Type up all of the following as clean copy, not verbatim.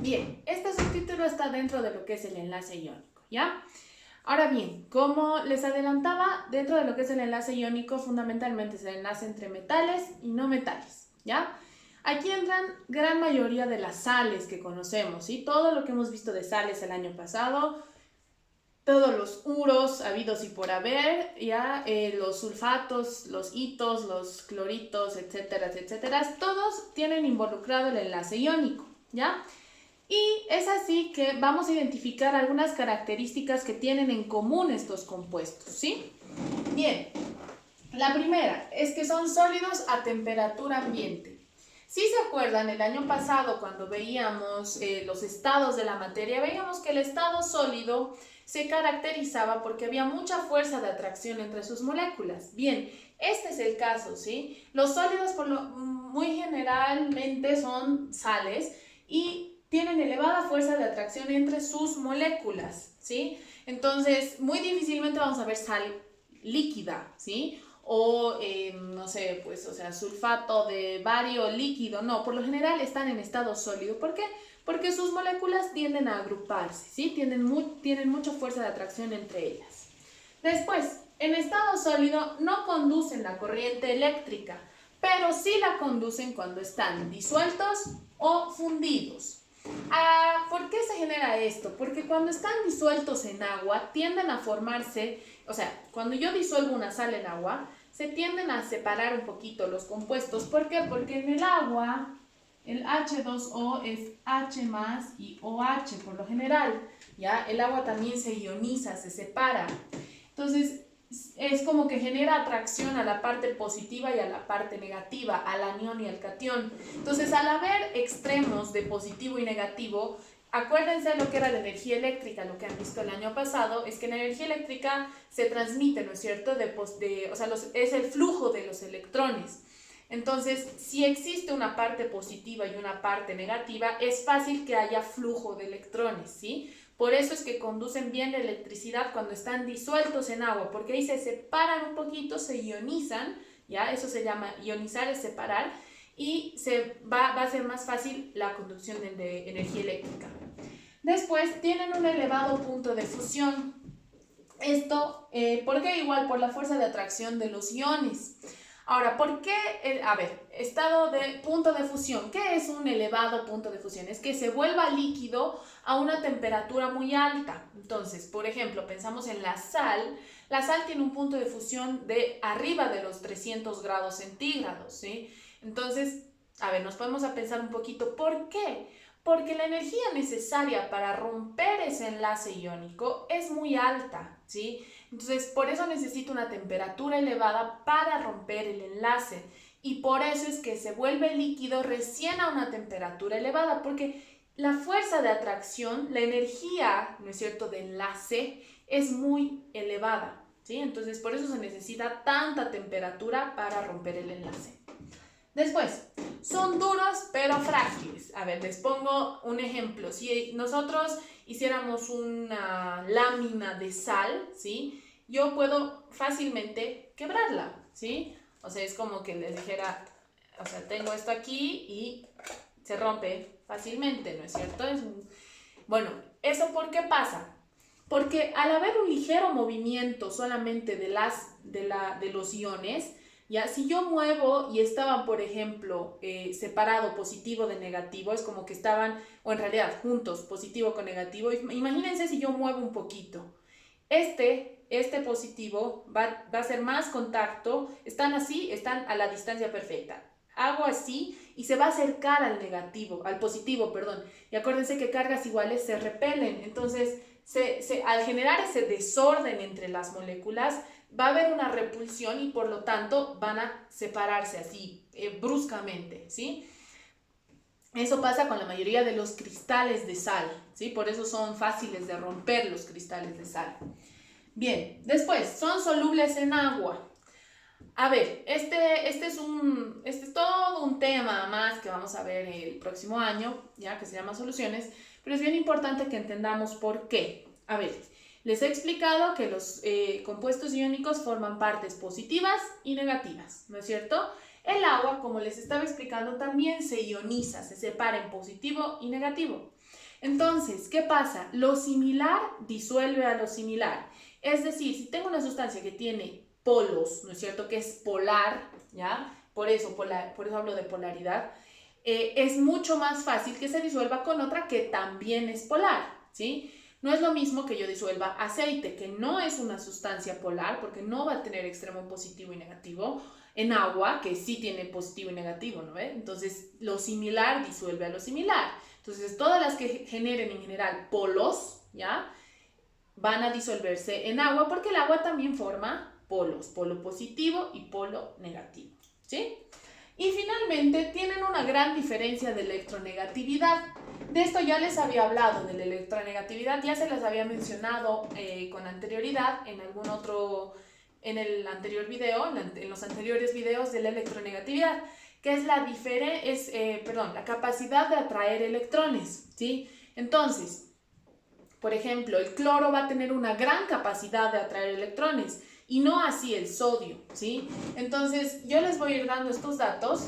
Bien, este subtítulo está dentro de lo que es el enlace iónico, ¿ya? Ahora bien, como les adelantaba, dentro de lo que es el enlace iónico, fundamentalmente es el enlace entre metales y no metales, ¿ya? Aquí entran gran mayoría de las sales que conocemos, ¿sí? Todo lo que hemos visto de sales el año pasado, todos los uros habidos y por haber, ya los sulfatos, los hitos, los cloritos, etcétera, etcétera, todos tienen involucrado el enlace iónico, ¿ya? Y es así que vamos a identificar algunas características que tienen en común estos compuestos, ¿sí? Bien, la primera es que son sólidos a temperatura ambiente. Si se acuerdan, el año pasado cuando veíamos los estados de la materia, veíamos que el estado sólido se caracterizaba porque había mucha fuerza de atracción entre sus moléculas. Bien, este es el caso, ¿sí? Los sólidos muy generalmente son sales y tienen elevada fuerza de atracción entre sus moléculas, ¿sí? Entonces, muy difícilmente vamos a ver sal líquida, ¿sí? O, no sé, pues, o sea, sulfato de bario líquido, no, por lo general están en estado sólido. ¿Por qué? Porque sus moléculas tienden a agruparse, ¿sí? Tienen mucha fuerza de atracción entre ellas. Después, en estado sólido no conducen la corriente eléctrica, pero sí la conducen cuando están disueltos o fundidos. ¿Por qué se genera esto? Porque cuando están disueltos en agua tienden a formarse, o sea, cuando yo disuelvo una sal en agua, se tienden a separar un poquito los compuestos. ¿Por qué? Porque en el agua el H2O es H más y OH por lo general, ¿ya? El agua también se ioniza, se separa. Entonces, es como que genera atracción a la parte positiva y a la parte negativa, al anión y al catión. Entonces, al haber extremos de positivo y negativo, acuérdense lo que era la energía eléctrica, lo que han visto el año pasado, es que la energía eléctrica se transmite, ¿no es cierto? O sea, es el flujo de los electrones. Entonces, si existe una parte positiva y una parte negativa, es fácil que haya flujo de electrones, ¿sí? Por eso es que conducen bien la electricidad cuando están disueltos en agua, porque ahí se separan un poquito, se ionizan, ¿ya? Eso se llama ionizar, es separar, y va a ser más fácil la conducción de energía eléctrica. Después, tienen un elevado punto de fusión. Esto, ¿por qué? Igual por la fuerza de atracción de los iones. Ahora, ¿por qué? Estado de punto de fusión. ¿Qué es un elevado punto de fusión? Es que se vuelva líquido a una temperatura muy alta. Entonces, por ejemplo, pensamos en la sal. La sal tiene un punto de fusión de arriba de los 300 grados centígrados, ¿sí? Entonces, nos podemos a pensar un poquito, ¿por qué? Porque la energía necesaria para romper ese enlace iónico es muy alta, ¿sí? Entonces, por eso necesita una temperatura elevada para romper el enlace. Y por eso es que se vuelve líquido recién a una temperatura elevada, porque la fuerza de atracción, la energía, ¿no es cierto?, de enlace es muy elevada, ¿sí? Entonces, por eso se necesita tanta temperatura para romper el enlace. Después, son duros pero frágiles. Les pongo un ejemplo. Si nosotros hiciéramos una lámina de sal, ¿sí? Yo puedo fácilmente quebrarla, ¿sí? O sea, es como que les dijera, o sea, tengo esto aquí y se rompe fácilmente, ¿no es cierto? Bueno, ¿eso por qué pasa? Porque al haber un ligero movimiento solamente de los iones, ¿ya? Si yo muevo y estaban, por ejemplo, separado positivo de negativo, es como que estaban, o en realidad juntos, positivo con negativo. Imagínense si yo muevo un poquito. Este positivo va a hacer más contacto, están a la distancia perfecta. Hago así y se va a acercar al positivo, perdón. Y acuérdense que cargas iguales se repelen. Entonces, al generar ese desorden entre las moléculas, va a haber una repulsión y por lo tanto van a separarse así bruscamente, ¿sí? Eso pasa con la mayoría de los cristales de sal, ¿sí? Por eso son fáciles de romper los cristales de sal. Bien, después, son solubles en agua. Este es todo un tema más que vamos a ver el próximo año, ya que se llama soluciones, pero es bien importante que entendamos por qué. Les he explicado que los compuestos iónicos forman partes positivas y negativas, ¿no es cierto? El agua, como les estaba explicando, también se ioniza, se separa en positivo y negativo. Entonces, ¿qué pasa? Lo similar disuelve a lo similar. Es decir, si tengo una sustancia que tiene polos, ¿no es cierto? Que es polar, ¿ya? Por eso hablo de polaridad. Es mucho más fácil que se disuelva con otra que también es polar, ¿sí? No es lo mismo que yo disuelva aceite, que no es una sustancia polar, porque no va a tener extremo positivo y negativo, en agua, que sí tiene positivo y negativo, ¿no ve? Entonces, lo similar disuelve a lo similar. Entonces, todas las que generen en general polos, ¿ya? Van a disolverse en agua, porque el agua también forma polos, polo positivo y polo negativo, ¿sí? Y finalmente tienen una gran diferencia de electronegatividad. De esto ya les había hablado, de la electronegatividad, ya se las había mencionado con anterioridad en algún otro, en el anterior video, en los anteriores videos de la electronegatividad, que es la capacidad de atraer electrones, ¿sí? Entonces, por ejemplo, el cloro va a tener una gran capacidad de atraer electrones, y no así el sodio, ¿sí? Entonces, yo les voy a ir dando estos datos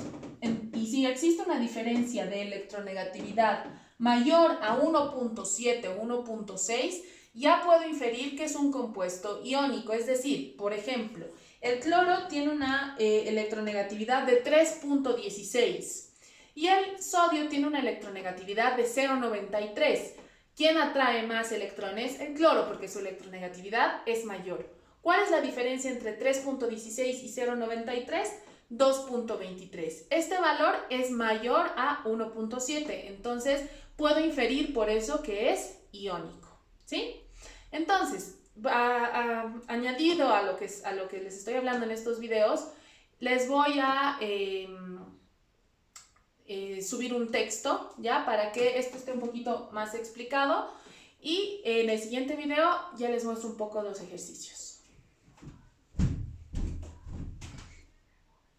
y si existe una diferencia de electronegatividad mayor a 1.7 o 1.6, ya puedo inferir que es un compuesto iónico. Es decir, por ejemplo, el cloro tiene una electronegatividad de 3.16 y el sodio tiene una electronegatividad de 0.93. ¿Quién atrae más electrones? El cloro, porque su electronegatividad es mayor. ¿Cuál es la diferencia entre 3.16 y 0.93? 2.23. Este valor es mayor a 1.7, entonces puedo inferir por eso que es iónico, ¿sí? Entonces, añadido a lo que les estoy hablando en estos videos, les voy a subir un texto, ¿ya? Para que esto esté un poquito más explicado, y en el siguiente video ya les muestro un poco los ejercicios.